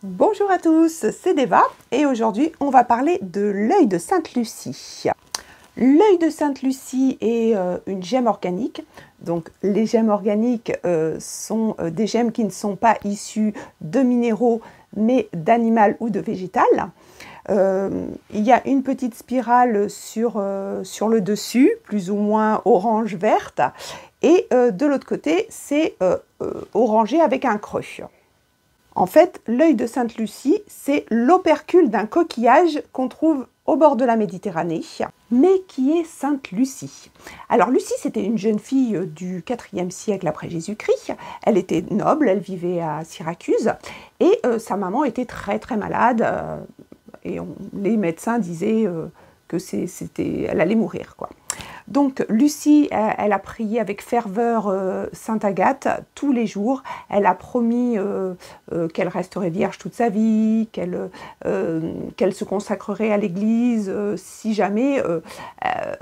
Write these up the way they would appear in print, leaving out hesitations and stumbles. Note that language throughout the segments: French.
Bonjour à tous, c'est Deva et aujourd'hui on va parler de l'œil de Sainte-Lucie. L'œil de Sainte-Lucie est une gemme organique. Donc les gemmes organiques sont des gemmes qui ne sont pas issues de minéraux mais d'animal ou de végétal. Il y a une petite spirale sur le dessus, plus ou moins orange-verte, et de l'autre côté c'est orangé avec un creux. En fait, l'œil de Sainte-Lucie, c'est l'opercule d'un coquillage qu'on trouve au bord de la Méditerranée. Mais qui est Sainte-Lucie? Alors Lucie, c'était une jeune fille du IVe siècle après Jésus-Christ. Elle était noble, elle vivait à Syracuse et sa maman était très très malade. Les médecins disaient qu'elle allait mourir, quoi. Donc Lucie, elle a prié avec ferveur Sainte Agathe tous les jours. Elle a promis qu'elle resterait vierge toute sa vie, qu'elle se consacrerait à l'Église si jamais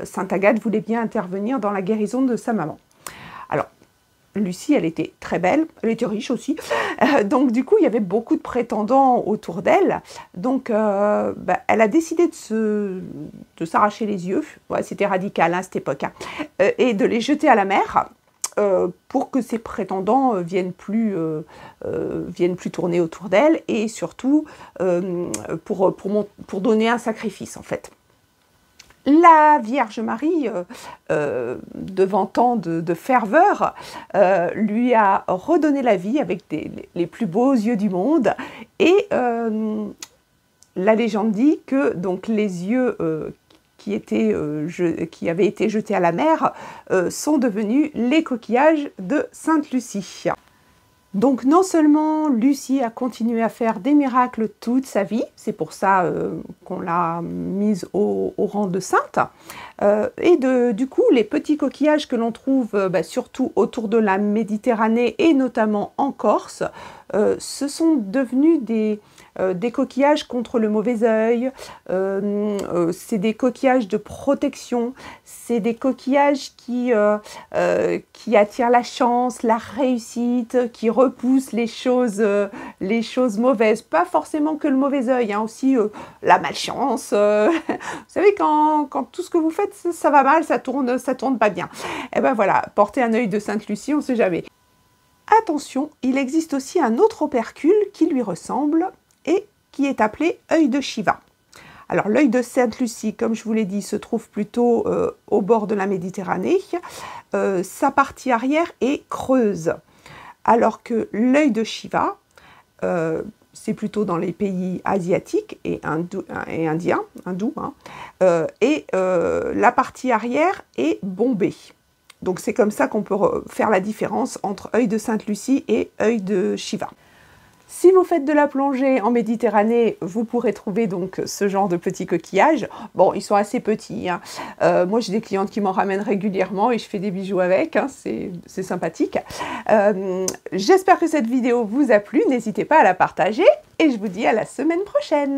Sainte Agathe voulait bien intervenir dans la guérison de sa maman. Alors, Lucie, elle était très belle, elle était riche aussi, donc du coup il y avait beaucoup de prétendants autour d'elle, donc elle a décidé de s'arracher les yeux, ouais, c'était radical à cette époque, et de les jeter à la mer pour que ces prétendants viennent plus tourner autour d'elle, et surtout pour donner un sacrifice en fait. La Vierge Marie, devant tant de ferveur, lui a redonné la vie avec les plus beaux yeux du monde. Et la légende dit que donc, les yeux qui avaient été jetés à la mer sont devenus les coquillages de Sainte-Lucie. Donc non seulement Lucie a continué à faire des miracles toute sa vie, c'est pour ça qu'on l'a mise au rang de sainte, et du coup les petits coquillages que l'on trouve surtout autour de la Méditerranée et notamment en Corse, ce sont devenus des coquillages contre le mauvais œil, c'est des coquillages de protection, c'est des coquillages qui attirent la chance, la réussite, qui repoussent les choses mauvaises. Pas forcément que le mauvais œil, hein, aussi la malchance. Vous savez, quand tout ce que vous faites, ça va mal, ça tourne pas bien. Et ben voilà, portez un œil de Sainte-Lucie, on ne sait jamais. Attention, il existe aussi un autre opercule qui lui ressemble et qui est appelé œil de Shiva. Alors l'œil de Sainte-Lucie, comme je vous l'ai dit, se trouve plutôt au bord de la Méditerranée. Sa partie arrière est creuse, alors que l'œil de Shiva, c'est plutôt dans les pays asiatiques et indiens, hindous, hein, et la partie arrière est bombée. Donc c'est comme ça qu'on peut faire la différence entre œil de Sainte-Lucie et œil de Shiva. Si vous faites de la plongée en Méditerranée, vous pourrez trouver donc ce genre de petits coquillages. Bon, ils sont assez petits, hein. Moi, j'ai des clientes qui m'en ramènent régulièrement et je fais des bijoux avec, hein. C'est sympathique. J'espère que cette vidéo vous a plu. N'hésitez pas à la partager et je vous dis à la semaine prochaine.